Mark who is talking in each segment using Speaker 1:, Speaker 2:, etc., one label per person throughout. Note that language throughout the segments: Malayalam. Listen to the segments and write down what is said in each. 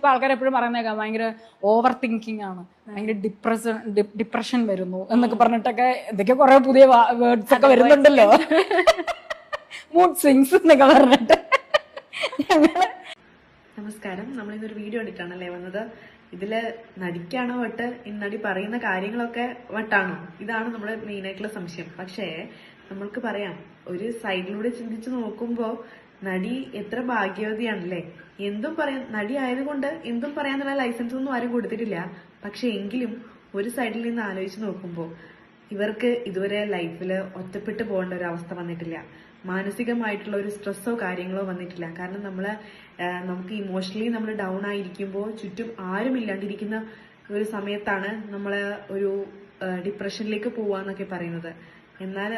Speaker 1: ഇപ്പൊ ആൾക്കാർ എപ്പോഴും പറയുന്നേക്കാം ഭയങ്കര ഓവർ തിങ്കിങ് ആണ്, ഭയങ്കര ഡിപ്രഷൻ വരുന്നു എന്നൊക്കെ പറഞ്ഞിട്ടൊക്കെ എന്തൊക്കെ കുറെ പുതിയ വേർഡ്സ് ഒക്കെ വരുന്നുണ്ടല്ലോ. മൂഡ് സ്വിങ്സ് എന്നൊക്കെ പറഞ്ഞിട്ട്.
Speaker 2: നമസ്കാരം. നമ്മളിന്നൊരു വീഡിയോ എടുക്കാണല്ലേ വന്നത്. ഇതില് നടിക്കാണോ വട്ട്, നടി പറയുന്ന കാര്യങ്ങളൊക്കെ വട്ടാണോ, ഇതാണ് നമ്മുടെ മെയിൻ ആയിട്ടുള്ള സംശയം. പക്ഷേ നമ്മൾക്ക് പറയാം, ഒരു സൈഡിലൂടെ ചിന്തിച്ചു നോക്കുമ്പോ നടി എത്ര ഭാഗ്യവതിയാണല്ലേ. എന്തും പറയാൻ, നടി ആയതുകൊണ്ട് എന്തും പറയാനുള്ള ലൈസൻസ് ഒന്നും ആരും കൊടുത്തിട്ടില്ല. പക്ഷെ എങ്കിലും ഒരു സൈഡിൽ നിന്ന് ആലോചിച്ച് നോക്കുമ്പോൾ ഇവർക്ക് ഇതുവരെ ലൈഫില് ഒറ്റപ്പെട്ടു പോകേണ്ട ഒരു അവസ്ഥ വന്നിട്ടില്ല. മാനസികമായിട്ടുള്ള ഒരു സ്ട്രെസ്സോ കാര്യങ്ങളോ വന്നിട്ടില്ല. കാരണം നമുക്ക് ഇമോഷണലി നമ്മൾ ഡൗൺ ആയിരിക്കുമ്പോൾ ചുറ്റും ആരും ഇല്ലാണ്ടിരിക്കുന്ന ഒരു സമയത്താണ് നമ്മൾ ഒരു ഡിപ്രഷനിലേക്ക് പോവാന്നൊക്കെ പറയുന്നത്. എന്നാൽ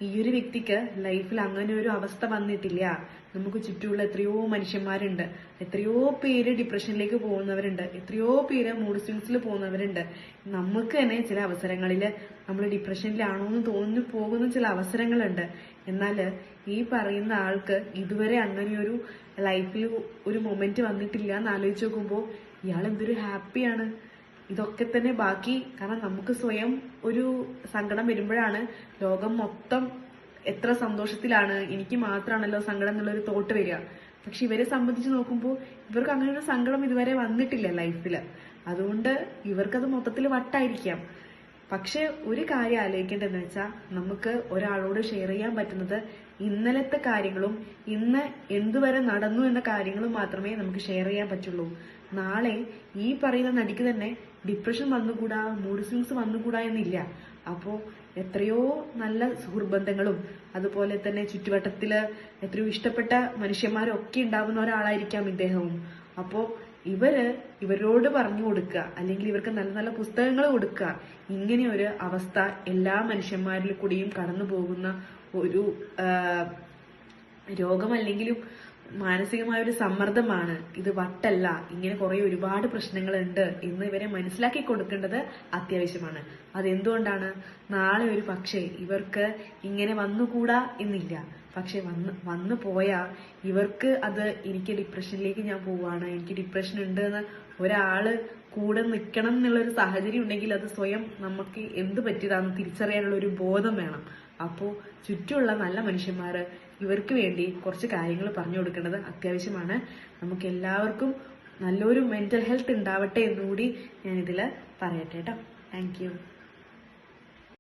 Speaker 2: ഈ ഒരു വ്യക്തിക്ക് ലൈഫിൽ അങ്ങനെ ഒരു അവസ്ഥ വന്നിട്ടില്ല. നമുക്ക് ചുറ്റുമുള്ള എത്രയോ മനുഷ്യന്മാരുണ്ട്, എത്രയോ പേര് ഡിപ്രഷനിലേക്ക് പോകുന്നവരുണ്ട്, എത്രയോ പേര് മൂഡ് സ്വിങ്സിൽ പോകുന്നവരുണ്ട്. നമുക്ക് തന്നെ ചില അവസരങ്ങളിൽ നമ്മൾ ഡിപ്രഷനിലാണോ എന്ന് തോന്നി പോകുന്ന ചില അവസരങ്ങളുണ്ട്. എന്നാൽ ഈ പറയുന്ന ആൾക്ക് ഇതുവരെ അങ്ങനെയൊരു ലൈഫിൽ ഒരു മൊമെന്റ് വന്നിട്ടില്ല എന്ന് ആലോചിച്ച് നോക്കുമ്പോൾ ഇയാൾ എന്തൊരു ഹാപ്പിയാണ്. ഇതൊക്കെ തന്നെ ബാക്കി. കാരണം നമുക്ക് സ്വയം ഒരു സങ്കടം വരുമ്പോഴാണ് ലോകം മൊത്തം എത്ര സന്തോഷത്തിലാണ്, എനിക്ക് മാത്രമാണല്ലോ സങ്കടം എന്നുള്ളൊരു തോട്ട് വരിക. പക്ഷെ ഇവരെ സംബന്ധിച്ച് നോക്കുമ്പോൾ ഇവർക്ക് അങ്ങനെ ഒരു സങ്കടം ഇതുവരെ വന്നിട്ടില്ല ലൈഫിൽ. അതുകൊണ്ട് ഇവർക്കത് മൊത്തത്തിൽ വട്ടായിരിക്കാം. പക്ഷെ ഒരു കാര്യം ആലോചിക്കേണ്ടതെന്ന് വെച്ചാൽ, നമുക്ക് ഒരാളോട് ഷെയർ ചെയ്യാൻ പറ്റുന്നത് ഇന്നലത്തെ കാര്യങ്ങളും ഇന്ന് എന്തുവരെ നടന്നു എന്ന കാര്യങ്ങളും മാത്രമേ നമുക്ക് ഷെയർ ചെയ്യാൻ പറ്റുള്ളൂ. നാളെ ഈ പറയുന്ന നടിക്ക് തന്നെ ഡിപ്രഷൻ വന്നുകൂടാ, മൂഡ് സ്വിങ്സ് വന്നുകൂടാ എന്നില്ല. അപ്പോൾ എത്രയോ നല്ല സുഹൃബന്ധങ്ങളും അതുപോലെ തന്നെ ചുറ്റുവട്ടത്തില് എത്രയോ ഇഷ്ടപ്പെട്ട മനുഷ്യന്മാരൊക്കെ ഉണ്ടാവുന്ന ഒരാളായിരിക്കാം ഇദ്ദേഹവും. അപ്പോൾ ഇവരോട് പറഞ്ഞു കൊടുക്കുക, അല്ലെങ്കിൽ ഇവർക്ക് നല്ല നല്ല പുസ്തകങ്ങൾ കൊടുക്കുക. ഇങ്ങനെ ഒരു അവസ്ഥ എല്ലാ മനുഷ്യന്മാരിൽ കൂടിയും കടന്നു പോകുന്ന ഒരു രോഗമല്ലെങ്കിലും മാനസികമായ ഒരു സമ്മർദ്ദമാണ്. ഇത് വട്ടല്ല, ഇങ്ങനെ കുറെ ഒരുപാട് പ്രശ്നങ്ങളുണ്ട് എന്ന് ഇവരെ മനസ്സിലാക്കി കൊടുക്കേണ്ടത് അത്യാവശ്യമാണ്. അതെന്തുകൊണ്ടാണ്, നാളെ ഒരു പക്ഷേ ഇവർക്ക് ഇങ്ങനെ വന്നുകൂടാ എന്നില്ല. പക്ഷെ വന്നു പോയാ ഇവർക്ക് അത് എനിക്ക് ഡിപ്രഷനിലേക്ക് ഞാൻ പോവാണ്, എനിക്ക് ഡിപ്രഷൻ ഉണ്ട് എന്ന് ഒരാള് കൂടെ നിൽക്കണം എന്നുള്ളൊരു സാഹചര്യം ഉണ്ടെങ്കിൽ അത് സ്വയം നമുക്ക് എന്ത് പറ്റിയതാണെന്ന് തിരിച്ചറിയാനുള്ള ഒരു ബോധം വേണം. അപ്പോൾ ചുറ്റുമുള്ള നല്ല മനുഷ്യന്മാര് ഇവർക്ക് വേണ്ടി കുറച്ച് കാര്യങ്ങൾ പറഞ്ഞു കൊടുക്കേണ്ടത് അത്യാവശ്യമാണ്. നമുക്ക് എല്ലാവർക്കും നല്ലൊരു മെന്റൽ ഹെൽത്ത് ഉണ്ടാവട്ടെ എന്നുകൂടി ഞാൻ ഇതിൽ പറയട്ടെ കേട്ടോ. Thank you.